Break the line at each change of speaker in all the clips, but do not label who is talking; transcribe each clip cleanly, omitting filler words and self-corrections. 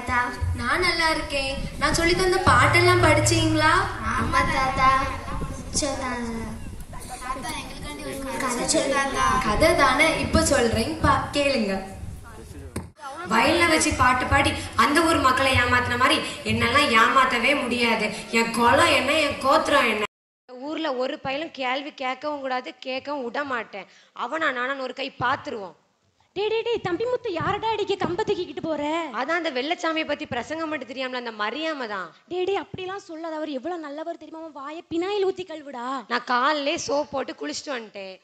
தாத்தா.
நான் நல்லா இருக்கேன். நான் சொல்லி தந்த பாட்டெல்லாம் படிச்சீங்களா?
ஆமா தாத்தா.
கதை தானே, இப்ப சொல்றேன் கேளுங்க.
வயல்ல வச்சு பாட்டு பாடி அந்த ஊர் மக்களை ஏமாத்தின மாதிரி என்னெல்லாம் ஏமாத்தவே முடியாது. என் குலம் என்ன, என் கோத்திரம் என்ன. ஊர்ல ஒரு பையலும் கேள்வி கேட்கவும் கூடாது, கேட்கவும் விட மாட்டேன். அவனா நானும் ஒரு கை பாத்துருவோம்.
டே தம்பி முத்து யாரடா அடிக்க கம்ப தூக்கிக்கிட்டு போற?
அதான் அந்த வெள்ளச்சாமியை பத்தி பிரசங்கம் மட்டும் தெரியாமல அந்த மரியாம தான்.
டே அப்படிலாம் சொல்லாத, அவர் எவ்வளவு நல்லவர் தெரியுமா? அவன் வாயை பினாயில் ஊத்தி கழுவுடா.
நான் காலிலே சோப் போட்டு குளிச்சுட்டு வந்துட்டேன்.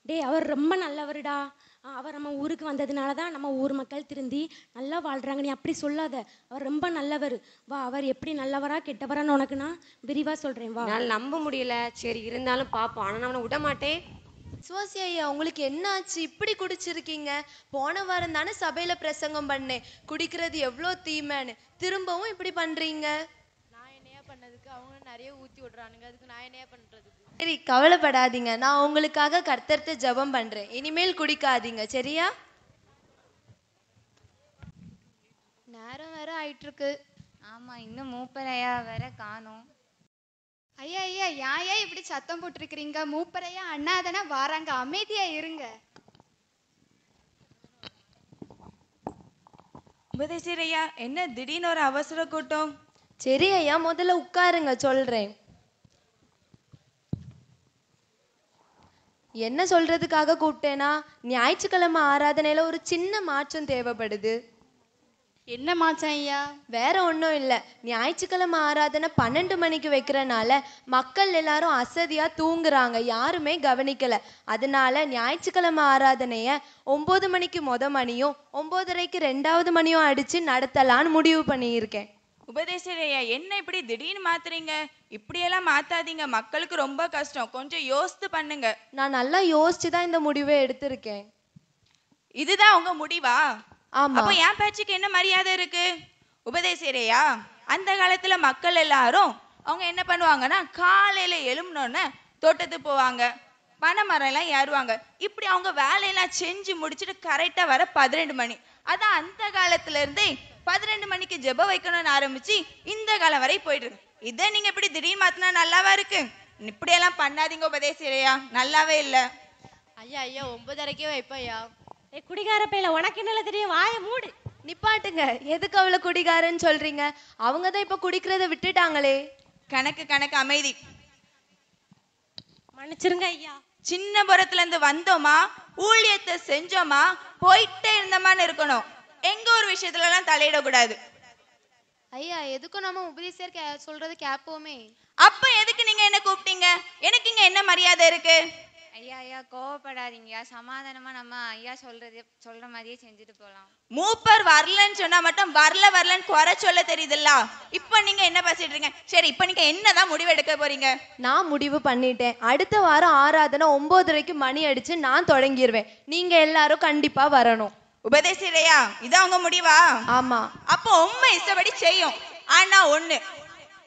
டே அவர் ரொம்ப நல்லவருடா. அவர் நம்ம ஊருக்கு வந்ததுனாலதான் நம்ம ஊர் மக்கள் திருந்தி நல்லா வாழ்றாங்க. நீ அப்படி சொல்லாத, அவர் ரொம்ப நல்லவர். வா, அவர் எப்படி நல்லவரா கெட்டவரான்னு உனக்கு நான் விரிவா சொல்றேன் வா.
என்னால நம்ப முடியல. சரி இருந்தாலும் பாப்போம். ஆனா நான் அவனை விட மாட்டேன்.
சுவாசி ஐயா, உங்களுக்கு என்ன ஆச்சு? இப்படி குடிச்சிருக்கீங்க? போன வாரம் தானே சபையில பிரசங்கம் பண்ணேன், குடிக்கிறது எவ்வளோ தீமைன்னு. திரும்பவும் இப்படி பண்றீங்க?
நான் என்னையா பண்ணதுக்கு? அவங்க நிறைய ஊத்தி விடுறானுங்க, அதுக்கு நான் என்னையா பண்றதுக்கு?
சரி, கவலைப்படாதீங்க. நான் உங்களுக்காக கர்த்தர்ட்ட ஜெபம் பண்றேன். இனிமேல் குடிக்காதீங்க, சரியா?
நேரம் வேற ஆயிட்டு இருக்கு.
ஆமா, இன்னும் மூப்பரையா வேற காணோம்.
ஐயா ஐயா, ஏன் இப்படி சத்தம் போட்டிருக்கிறீங்க? மூப்பரையா அண்ணா தானே வாராங்க, அமைதியா இருங்க.
உபதேசர் ஐயா, என்ன திடீர்னு ஒரு அவசர கூட்டம்?
சரி ஐயா, முதல்ல உட்காருங்க, சொல்றேன். என்ன சொல்றதுக்காக கூப்பிட்டேனா, ஞாயிற்றுக்கிழமை ஆராதனையில ஒரு சின்ன மாற்றம் தேவைப்படுது.
என்ன மாற்றம் ஐயா?
வேற ஒன்றும் இல்லை. ஞாயிற்றுக்கிழமை ஆராதனை 12 மணிக்கு வைக்கிறனால மக்கள் எல்லாரும் அசதியா தூங்குறாங்க, யாருமே கவனிக்கல. அதனால ஞாயிற்றுக்கிழமை ஆராதனைய 9 மணிக்கு மணியும் 9:30க்கு 2வது மணியும் அடிச்சு நடத்தலான்னு முடிவு பண்ணியிருக்கேன்.
உபதேசர் ஐயா, என்ன இப்படி திடீர்னு மாத்துறீங்க? இப்படியெல்லாம் மாத்தாதீங்க, மக்களுக்கு ரொம்ப கஷ்டம். கொஞ்சம் யோசித்து பண்ணுங்க.
நான் நல்லா யோசிச்சுதான் இந்த முடிவை எடுத்திருக்கேன்.
இதுதான் உங்க முடிவா?
ஆமா.
அப்ப என் பேச்சுக்கு என்ன மரியாதை இருக்கு? உபதேசரையா, அந்த காலத்துல மக்கள் எல்லாரும் அவங்க என்ன பண்ணுவாங்கன்னா, காலையில எழும்பினோன்னு தோட்டத்துக்கு போவாங்க, பனை மரம் எல்லாம் ஏறுவாங்க. இப்படி அவங்க வேலையெல்லாம் செஞ்சு முடிச்சுட்டு கரெக்டா வர 12 மணி. அதான் அந்த காலத்துல இருந்தே 12 மணிக்கு ஜெபம் வைக்கணும்னு ஆரம்பிச்சு இந்த காலம் வரை போயிட்டு இருக்கு. இதை நீங்க இப்படி திடீர்னு மாத்தினா நல்லாவா இருக்கு? இப்படியெல்லாம் பண்ணாதீங்க உபதேசரையா, நல்லாவே இல்ல.
ஐயா ஐயா, 9:30க்கே வைப்பையா.
குடிகார பையில உனக்கு என்னல தெரியும்? வாயை மூடு.
நிப்பாட்டுங்க. எதுக்கு அவளை குடிகாரன்னு சொல்றீங்க? அவங்கதான் இப்ப குடிக்கிறத விட்டுட்டாங்களே.
கணக்கு அமைதி.
மன்னிச்சிருங்க ஐயா.
சின்ன புறத்துல இருந்து வந்தோமா, ஊழியத்தை செஞ்சோமா, போயிட்டே இருந்தோமான்னு இருக்கணும். எங்க ஒரு விஷயத்துல எல்லாம் தலையிடக்கூடாது.
ஐயா, எதுக்கும் நம்ம உபதேசர் சொல்றது கேட்போமே.
அப்ப எதுக்கு நீங்க என்ன கூப்பிட்டீங்க? எனக்கு இங்க என்ன மரியாதை இருக்கு?
ஐயா ஐயா, கோவப்படாதீங்க. சமாதானமா நம்ம ஐயா சொல்ற மாதிரியே செஞ்சுட்டு போலாம்.
மூப்பர் வரலன்னு சொன்னா மட்டும் வரலன்னு குறை சொல்ல தெரியுதுல்ல. இப்ப நீங்க என்ன பேசிட்டு இருக்கீங்க? சரி, இப்ப நீங்க என்னதான் முடிவு எடுக்க போறீங்க?
நான் முடிவு பண்ணிட்டேன். அடுத்த வாரம் ஆராதனை 9:30க்கு மணி அடிச்சு நான் தொடங்கிடுவேன். நீங்க எல்லாரும் கண்டிப்பா வரணும்.
உபதேசரையா, இதான் உங்க முடிவா?
ஆமா.
அப்போ உண்மை இஷ்டப்படி செய்யும். ஆனா ஒண்ணு,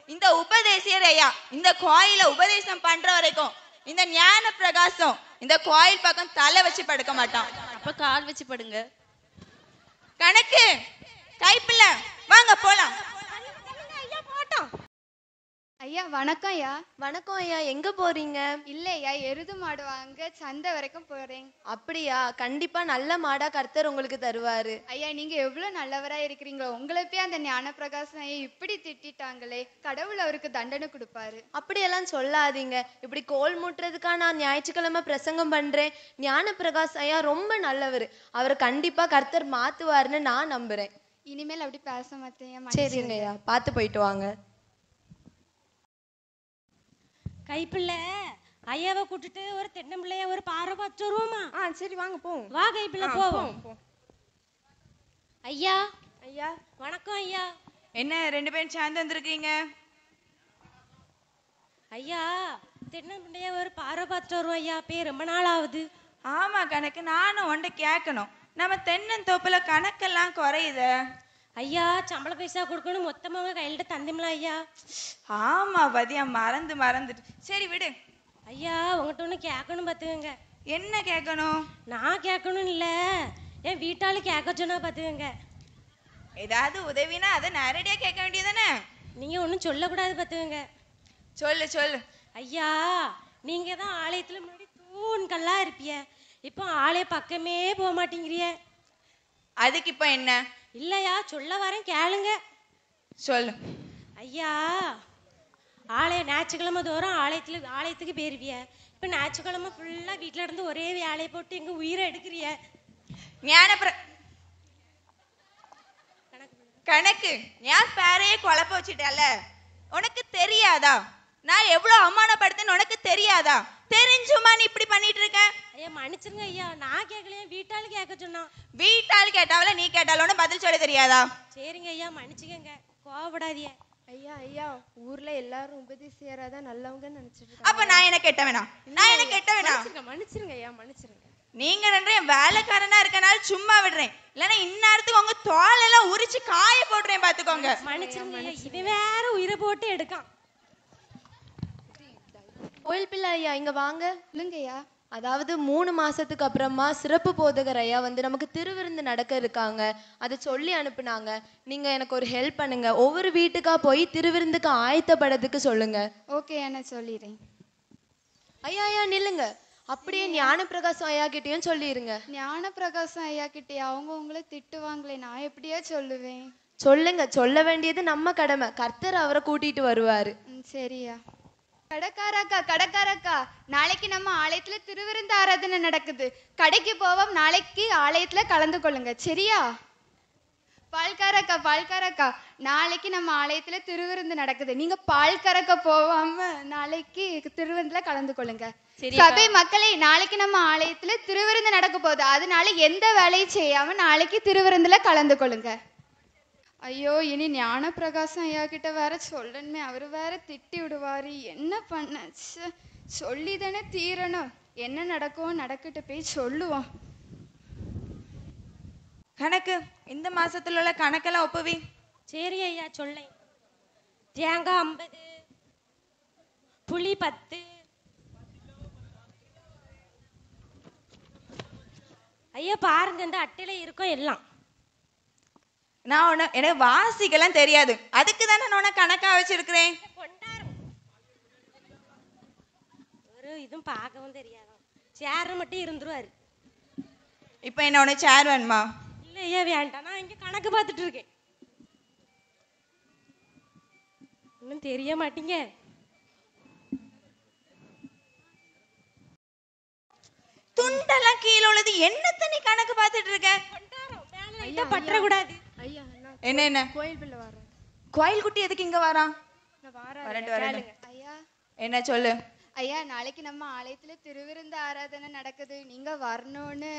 இந்த உபதேசரையா இந்த கோயில உபதேசம் பண்ற வரைக்கும் இந்த ஞான பிரகாசம் இந்த கோயில் பக்கம் தலை வச்சு படுக்க மாட்டான்.
அப்ப கால் வச்சு படுங்க.
கணக்கு கைப்பில்ல, வாங்க போலாம்.
ஐயா வணக்கம் ஐயா.
வணக்கம் ஐயா, எங்க போறீங்க?
இல்லையா, எருது மாடு வாங்க சந்தை வரைக்கும் போறேன்.
அப்படியா? கண்டிப்பா நல்ல மாடா கர்த்தர் உங்களுக்கு தருவாரு.
ஐயா, நீங்க எவ்வளவு நல்லவரா இருக்கிறீங்களோ. உங்களை போய் அந்த ஞான பிரகாசம் ஐயா இப்படி திட்டாங்களே, கடவுள் அவருக்கு தண்டனை கொடுப்பாரு.
அப்படியெல்லாம் சொல்லாதீங்க. இப்படி கோல் மூட்டுறதுக்கா நான் ஞாயிற்றுக்கிழமை பிரசங்கம் பண்றேன்? ஞான பிரகாஷ் ஐயா ரொம்ப நல்லவர். அவர் கண்டிப்பா கர்த்தர் மாத்துவாருன்னு நான் நம்புறேன்.
இனிமேல் அப்படி பேச மாட்டேன்.
சரிங்க ஐயா, பார்த்து போயிட்டு வாங்க.
கைப்பிள்ளை, ஐயாவை கூட்டிட்டு ஒரு தென்னம்பிள்ளைய ஒரு பாறை பார்த்து வருவோமா?
சரி வாங்க போவோம்.
வா கைப்பிள்ளை, போவோம். ஐயா
ஐயா
வணக்கம் ஐயா.
என்ன 2 பேரும் சேர்ந்து வந்திருக்கீங்க?
ஐயா, தென்னம்பிள்ளைய ஒரு பாறை பார்த்துட்டு வருவோம் ஐயா. பேர் ரொம்ப நாள் ஆகுது.
ஆமா கணக்கு, நானும் ஒன்றை கேட்கணும். நம்ம தென்னந்தோப்புல கணக்கெல்லாம் குறையுத.
ஐயா, சம்பள பைசா கொடுக்கணும், மொத்தமாக கையில தந்தோம்ல ஐயா.
ஆமா பதியா, மறந்துட்டு. சரி விடு.
ஐயா, உங்கள்கிட்ட ஒன்று கேட்கணும் பார்த்துக்கங்க.
என்ன கேட்கணும்?
நான் கேட்கணும் இல்லை, என் வீட்டாளு கேட்க சொன்னா பார்த்துக்கங்க.
ஏதாவது உதவினா அதை நேரடியா கேட்க வேண்டியதானே.
நீங்க ஒன்றும் சொல்லக்கூடாது பார்த்துக்கங்க.
சொல்லு சொல்லு.
ஐயா, நீங்க தான் ஆலயத்துல முன்னாடி தூண்கல்லா இருப்பிய, இப்போ ஆலய பக்கமே போக மாட்டேங்கிறிய.
அதுக்கு இப்ப என்ன?
இல்லையா, சொல்ல வரேன் கேளுங்க.
சொல்லு.
ஐயா, ஞாயிற்றுக்கிழமை தோறும் ஆலயத்துக்கு போயிருவிய, இப்போ ஞாயிற்றுக்கிழமை ஃபுல்லா வீட்டில் இருந்து ஒரே வேலையை போட்டு எங்க உயிரை எடுக்கிறிய.
கணக்கு ஞான் பேரையே குழப்ப வச்சுட்டல. உனக்கு தெரியாதா நான் எவ்வளவு அவமானப்படுத்தேன்னு? உனக்கு தெரியாதா? தெரிஞ்சுமா நீ இப்படி பண்ணிட்டு இருக்க?
ஐயா மன்னிச்சிருங்க ஐயா, நான் கேட்கலையே, வீட்டாளு கேட்க சொன்னா.
வீட்டாளு கேட்டாவல நீ கேட்டாலும் பதில் சொல்ல தெரியாதா?
சரிங்க ஐயா, மன்னிச்சுக்கங்க, கோவப்படாதீங்க.
ஐயா ஐயா, ஊர்ல எல்லாரும் உபதேசியராதான் நல்லவங்கன்னு நினைச்சிட்டு.
அப்ப நான் என்ன கெட்டவனா? நான் என்ன கெட்டவனா?
மன்னிச்சிருங்க ஐயா, மன்னிச்சிருங்க.
நீங்க ரெண்டு என் வேலைக்காரனா இருக்கனால சும்மா விடுறேன், இல்லன்னா இந்நேரத்துக்கு உங்க தோல் எல்லாம் உரிச்சு காய போடுறேன் பாத்துக்கோங்க.
மன்னிச்சிருங்க ஐயா, இவன் வேற உயிரை போட்டு எடுக்கான்.
கோயில் பிள்ளை ஐயா, இங்க வாங்க.
இல்லைங்கய்யா.
அதாவது 3 மாசத்துக்கு அப்புறமா சிறப்பு போதகர் ஐயா வந்து நமக்கு திருவிருந்து நடக்க இருக்காங்க. அதை சொல்லி அனுப்புனாங்க. நீங்க எனக்கு ஒரு ஹெல்ப் பண்ணுங்க, ஒவ்வொரு வீட்டுக்கா போய் திருவிருந்துக்கு ஆயத்தப்படுறதுக்கு சொல்லுங்க.
ஓகே, நான் சொல்லிடுறேன்.
ஐயா ஐயா நில்லுங்க, அப்படியே ஞான பிரகாசம் ஐயா கிட்டயும் சொல்லிருங்க.
ஞான பிரகாசம் ஐயா கிட்டே அவங்க உங்களை திட்டுவாங்களே, நான் எப்படியா சொல்லுவேன்?
சொல்லுங்க, சொல்ல வேண்டியது நம்ம கடமை. கர்த்தர் அவரை கூட்டிட்டு வருவாரு.
சரியா. கடைக்காரக்கா, நாளைக்கு நம்ம ஆலயத்துல திருவிருந்து ஆராதனை நடக்குது. கடைக்கு போவோம், நாளைக்கு ஆலயத்துல கலந்து கொள்ளுங்க, சரியா? பால்காரக்கா, நாளைக்கு நம்ம ஆலயத்துல திருவிருந்து நடக்குது. நீங்க பால்காரக்கா போவாம நாளைக்கு திருவிருந்துல கலந்து கொள்ளுங்க. சபை மக்களே, நாளைக்கு நம்ம ஆலயத்துல திருவிருந்து நடக்க போகுது, அதனால எந்த வேலையும் செய்யாம நாளைக்கு திருவிருந்துல கலந்து கொள்ளுங்க. ஐயோ, இனி ஞான பிரகாசம் ஐயா கிட்ட வேற சொல்லணுமே, அவரு வேற திட்டி விடுவாரு. என்ன பண்ண, சொல்லிதானே தீரணும். என்ன நடக்கும் நடக்கிட்ட போய் சொல்லுவோம்.
கணக்கு இந்த மாசத்துல உள்ள கணக்கெல்லாம் ஒப்புவி.
சரி ஐயா, சொல்லேன். தேங்காய் 50, புளி 10. ஐயா பாருங்க, இந்த அட்டையில இருக்கும் எல்லாம்.
நான் எனக்கு வாசிக்கலாம் தெரியாது, அதுக்கு தானே நான் கணக்கா வச்சிருக்கிறேன்.
ஒரு இதுவும் பார்க்கவும் தெரியாதான், சேர் மட்டும் இருந்துருவாரு.
இப்ப என்ன உனக்கு சேர் வேணுமா?
இல்ல ஐயா வேண்டாம், நான் இங்க கணக்கு பார்த்துட்டு இருக்கேன். ஒன்னும் தெரிய மாட்டீங்க.
துண்டெல்லாம் கீழே உள்ளது, என்னத்த நீ கணக்கு பார்த்துட்டு இருக்க?
பற்ற கூடாது.
ஐயா
என்ன என்ன
கோயில் பிள்ளை வர.
கோயில் குட்டி எதுக்கு இங்க வரான்?
வரட்டும்.
ஐயா
என்ன சொல்லு.
ஐயா, நாளைக்கு நம்ம ஆலயத்துல திருவிருந்து ஆராதனை நடக்குது, நீங்க வரணும்னு.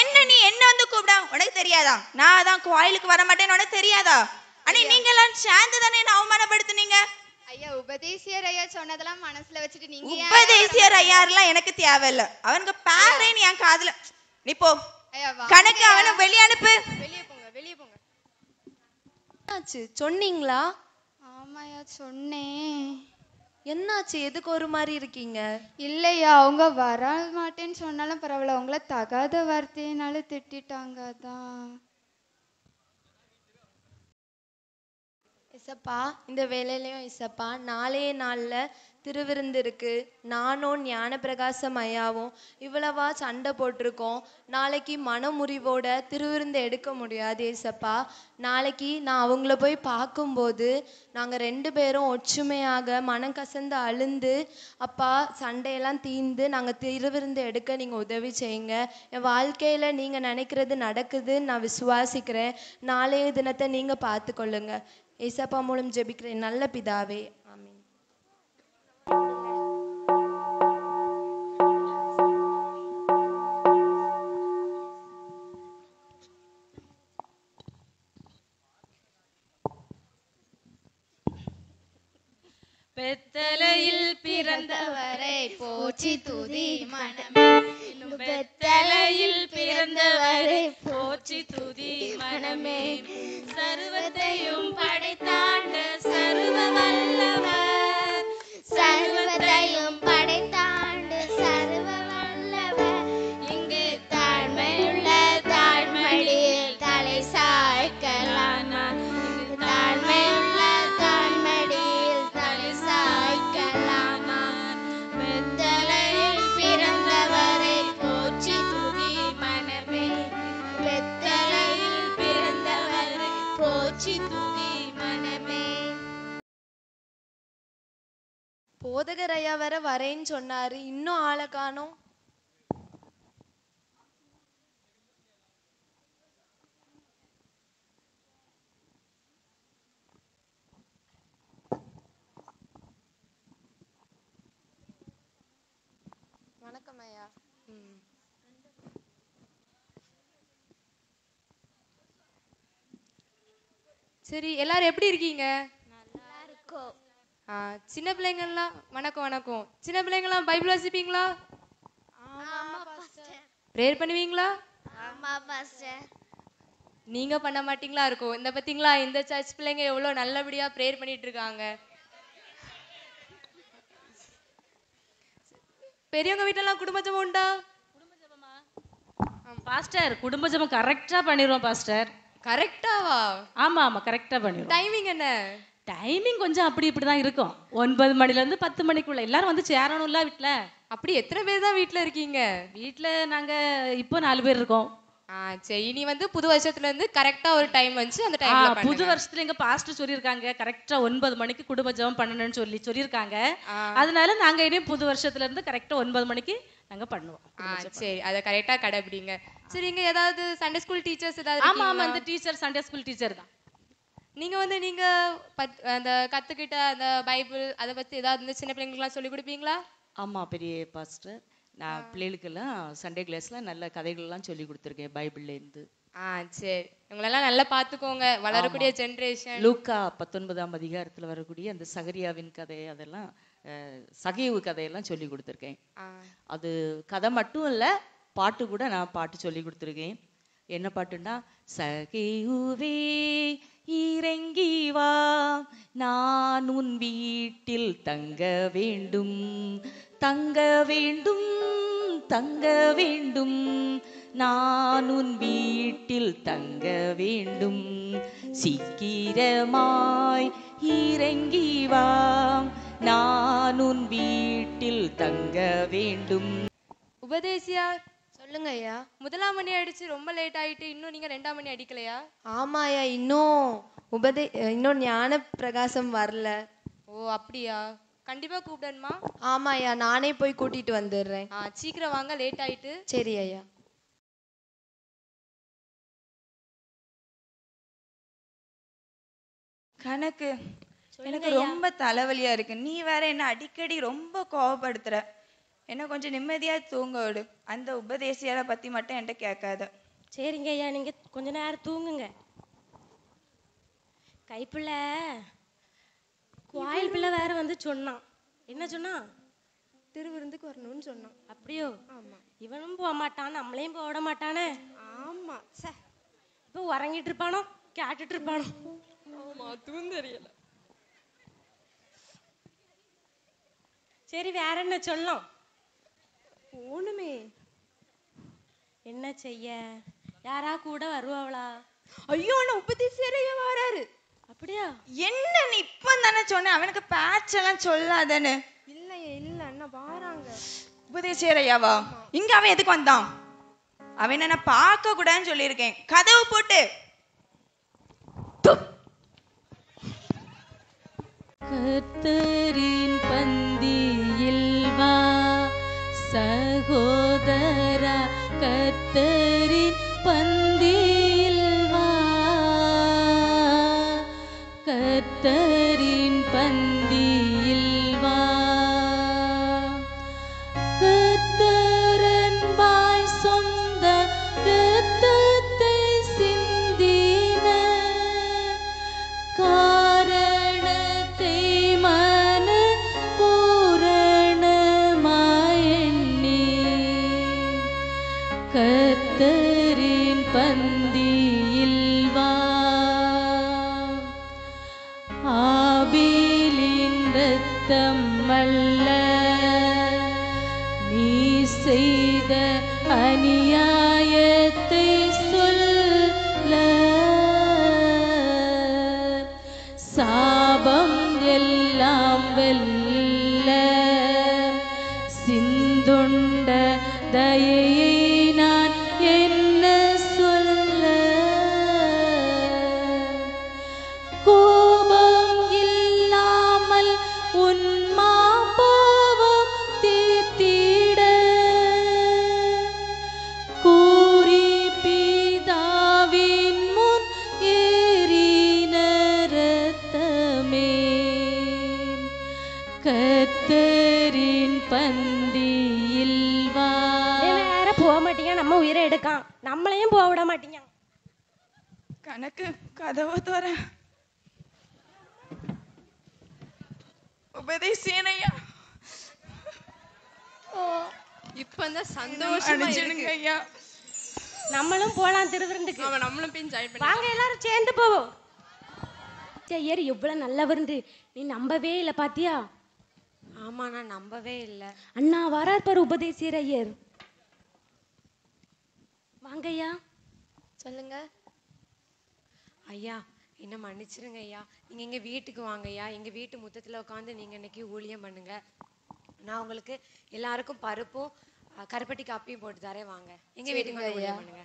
என்ன நீ என்ன வந்து கூப்பிடா? உனக்கு தெரியாதா நான் தான் கோயிலுக்கு வர மாட்டேன்னு? உனக்கு தெரியாதா? ஆனா நீங்க எல்லாம் சேர்ந்து தானே என்ன அவமானப்படுத்துனீங்க.
ஐயா, உபதேசியர் ஐயா சொன்னதெல்லாம் மனசுல வச்சுட்டு நீங்க
உபதேசியர் ஐயாரெல்லாம் எனக்கு தேவையில்ல. அவனுக்கு பேரே நீ என் காதுல. நீ போ கணக்கு, அவனை வெளியே அனுப்பு.
வெளியே போங்க.
என்னாச்சு சொன்னீங்களா?
ஆமாயா சொன்னேன்.
என்னாச்சு, எதுக்கு ஒரு மாதிரி இருக்கீங்க?
இல்லையா, அவங்க வர மாட்டேன்னு சொன்னாலும் பரவாயில்ல, அவங்கள தகாத வார்த்தையினால திட்டாங்க. அதான்.
இசப்பா, இந்த வேலையிலயும் இசப்பா, நாளைய நாள்ல திருவிருந்து இருக்கு. நானும் ஞான பிரகாசம் ஐயாவும் இவ்வளவா சண்டை போட்டிருக்கோம். நாளைக்கு மனமுறிவோட திருவிருந்து எடுக்க முடியாது ஏசப்பா. நாளைக்கு நான் அவங்கள போய் பார்க்கும்போது நாங்கள் 2 பேரும் ஒற்றுமையாக மனம் கசந்து அழுந்து அப்பா சண்டையெல்லாம் தீர்ந்து நாங்கள் திருவிருந்து எடுக்க நீங்கள் உதவி செய்யுங்க. என் வாழ்க்கையில் நீங்கள் நினைக்கிறது நடக்குதுன்னு நான் விசுவாசிக்கிறேன். நாளைய தினத்தை நீங்கள் பார்த்துக்கொள்ளுங்க. ஏசப்பா மூலம் ஜெபிக்கிறேன் நல்ல பிதாவே, ஆமென்.
பெத்தலையில் பிறந்தவரை போற்றி துதி மனமே. பெத்தலையில் பிறந்தவரை போற்றி துதி மனமே. சர்வத்தையும் படைத்தாண்ட சர்வ வல்லவர், சர்வத்தையும் படைத்தாண்ட சர்வ வல்லவர். இங்கு தாழ்மையுள்ள தாழ்மடியில் தலை சாய்க்கலாம்.
ஐயா வேற வரேன்னு சொன்னாரு, இன்னும் ஆளை காணோம். வணக்கம் ஐயா.
சரி, எல்லாரும் எப்படி இருக்கீங்க?
நல்லா இருக்கோம்.
சின்ன பிள்ளைங்கலாம் வணக்கம் வணக்கம். சின்ன பிள்ளைங்கலாம் பைபிள் வாசிப்பீங்களா?
ஆமா பாஸ்டர்.
ப்ரேயர் பண்ணுவீங்களா?
ஆமா பாஸ்டர்.
நீங்க பண்ண மாட்டீங்களா இருக்கும். இந்த பத்திங்களா இந்த சர்ச் பிள்ளைங்க எவ்வளவு நல்லபடியா ப்ரேயர் பண்ணிட்டு இருக்காங்க. பெரியவங்க வீட்டெல்லாம் குடும்ப ஜெபம் உண்டா?
பாஸ்டர் குடும்ப ஜெபம் கரெக்டா பண்ணிடுவோம் பாஸ்டர்.
கரெக்டாவா?
ஆமா ஆமா கரெக்டா பண்ணிடுவோம்.
டைமிங் என்ன?
டைமிங் கொஞ்சம் அப்படி இப்படிதான் இருக்கும். 9 மணில இருந்து 10 மணிக்குள்ள எல்லாரும் வந்து சேரணும்ல வீட்டுல.
அப்படி எத்தனை பேர் தான் வீட்டுல இருக்கீங்க?
வீட்டுல நாங்க இப்போ 4 பேர் இருக்கோம்.
சரி, இனி வந்து புது வருஷத்துல இருந்து கரெக்டா ஒரு டைம் வந்து அந்த டைம்ல பண்ணுங்க.
புது வருஷத்துல எங்க பாஸ்டர் சொல்லிருக்காங்க கரெக்டா 9 மணிக்கு குடும்ப ஜெபம் பண்ணணும்னு சொல்லிருக்காங்க. அதனால நாங்க இனி புது வருஷத்துல இருந்து கரெக்டா 9 மணிக்கு நாங்க பண்ணுவோம்.
சரி, அத கரெக்டா கடைபிடிங்க. சரி, இங்க ஏதாவது சண்டே ஸ்கூல் டீச்சர்ஸ் ஏதாவது?
ஆமா ஆமா, அந்த டீச்சர் சண்டே ஸ்கூல் டீச்சர் தான்.
நீங்க அந்த கத்துக்கிட்ட அந்த பைபிள் அதை பத்தி ஏதாவது சின்ன பிள்ளைங்களுக்குலாம் சொல்லி கொடுப்பீங்களா?
ஆமா பெரிய பாஸ்டர், நான் பிள்ளைகளுக்கெல்லாம் சண்டே கிளாஸ்ல நல்ல கதைகள்லாம் சொல்லி கொடுத்துருக்கேன் பைபிள்ல இருந்து.
சரி, உங்களெல்லாம் நல்லா பாத்துக்கோங்க, வளரக்கூடிய ஜெனரேஷன்.
லூக்கா 19ஆம் அதிகாரத்துல வரக்கூடிய அந்த சகரியாவின் கதை, அதெல்லாம் சகீவு கதையெல்லாம் சொல்லி கொடுத்துருக்கேன். அது கதை மட்டும் இல்ல, பாட்டு கூட நான் பாட்டு சொல்லி கொடுத்துருக்கேன். என்ன பாட்டுன்னா, சகீவுவே இறங்கி வா, நான் உன் வீட்டில் தங்க வேண்டும், தங்க வேண்டும், தங்க வேண்டும், நான் உன் வீட்டில் தங்க வேண்டும், சீக்கிரமாய் இறங்கி வா, நான் உன் வீட்டில் தங்க வேண்டும்.
உபதேசியார்
சொல்லுங்க ஐயா.
முதலாம் மணி அடிச்சு ரொம்ப லேட் ஆயிட்டு, இன்னும் நீங்க 2ஆம் மணி அடிக்கலையா?
ஆமா ஐயா, இன்னும் ஞான பிரகாசம் வரல.
ஓ அப்படியா? கண்டிப்பா கூப்பிடணுமா?
ஆமா ஐயா, நானே போய் கூட்டிட்டு வந்துடுறேன்.
சீக்கிரம் வாங்க, லேட் ஆயிட்டு.
சரி ஐயா.
கணக்கு, எனக்கு ரொம்ப தலைவலியா இருக்கு. நீ வேற என்ன அடிக்கடி ரொம்ப கோவப்படுத்துற. என்ன கொஞ்சம் நிம்மதியா தூங்க விடு. அந்த உபதேசியாரை பத்தி மட்டும் என்கிட்ட கேட்காத.
சரிங்க ஐயா, நீங்க கொஞ்ச நேரம் தூங்குங்க. கைப்பிள்ளை கோயில் பிள்ளை வேற வந்து சொன்னான். என்ன சொன்னா?
திருவிருந்துக்கு வரணும்னு சொன்னான்.
அப்படியோ? ஆமா. இவனும் போக மாட்டான், நம்மளையும் போக விட மாட்டானே.
ஆமா.
இப்போ உறங்கிட்டு இருப்பானோ கேட்டுட்டு இருப்பானோ?
ஆமா, தூங்கறியல.
சரி, வேற என்ன சொல்லலாம்?
ஒண்ணுமே.
என்ன செய்ய? யாரா கூட வருவாங்களா?
ஐயோ, நான் உபதேசியாரையா வராரு.
அப்படியா?
என்ன நீ இப்ப தானே சொன்ன, அவனுக்கு பேட்ச் எல்லாம் சொல்லாதானே?
இல்ல அண்ணா வாராங்க.
உபதேசியாரையாவா? இங்க அவன் எதுக்கு வந்தான்? அவன் என்ன பார்க்க கூடாதுன்னு சொல்லியிருக்கேன். கதவு போட்டு.
கர்த்தரின் பந்தியில் வா சகோதரா, கர்த்தரின் பந்தியில் வா, கர்த்தரின் பந்தியில் வா, கர்த்தரன் வாய் சொந்த இரத்தத்தை சிந்தின காரணத்தை மன பூரணமாயெண்ணி, கர்த்தரின் பந்தியில் வா, ஆபேலின் இரத்தம் அல்ல நீ செய்த அநியாயத்தை சொல்ல, சாபம் எல்லாம் வெல்ல சிந்துண்ட தயையை நான் என்ன சொல்ல, கோபம் இல்லாமல் உன்மா பாவம் பந்தியில் வா.
வேற போக மாட்டீங்க, நம்ம உயிரை எடுக்கான், நம்மளையும் போக விட மாட்டீங்க.
கணக்கு கதவை தோற. உபதேசியனையா
இப்பதான் சந்தோஷமா இருக்கு
ஐயா.
நம்மளும் போலாம் திருவிருந்துக்கு.
நம்மளும் போய் ஜாயின் பண்ணி
வாங்க எல்லாரும் சேர்ந்து போவோம். ஐயர் எவ்வளவு நல்லவருந்து நீ நம்பவே இல்லை பாத்தியா?
ஆமா, நான் நம்பவே இல்லை.
அண்ணா வரார் பாரு உபதேசியர் ஐயர். வாங்க ஐயா.
சொல்லுங்க
ஐயா, என்ன மன்னிச்சிருங்க ஐயா. நீங்க எங்க வீட்டுக்கு வாங்க ஐயா. எங்க வீட்டு முத்தத்துல உட்காந்து நீங்க இன்னைக்கு ஊழியம் பண்ணுங்க. நான் உங்களுக்கு எல்லாருக்கும் பருப்பும் கருப்பட்டி காப்பியும் போட்டு தரேன். வாங்க எங்க வீட்டுக்கு வந்து ஊழியம் பண்ணுங்க.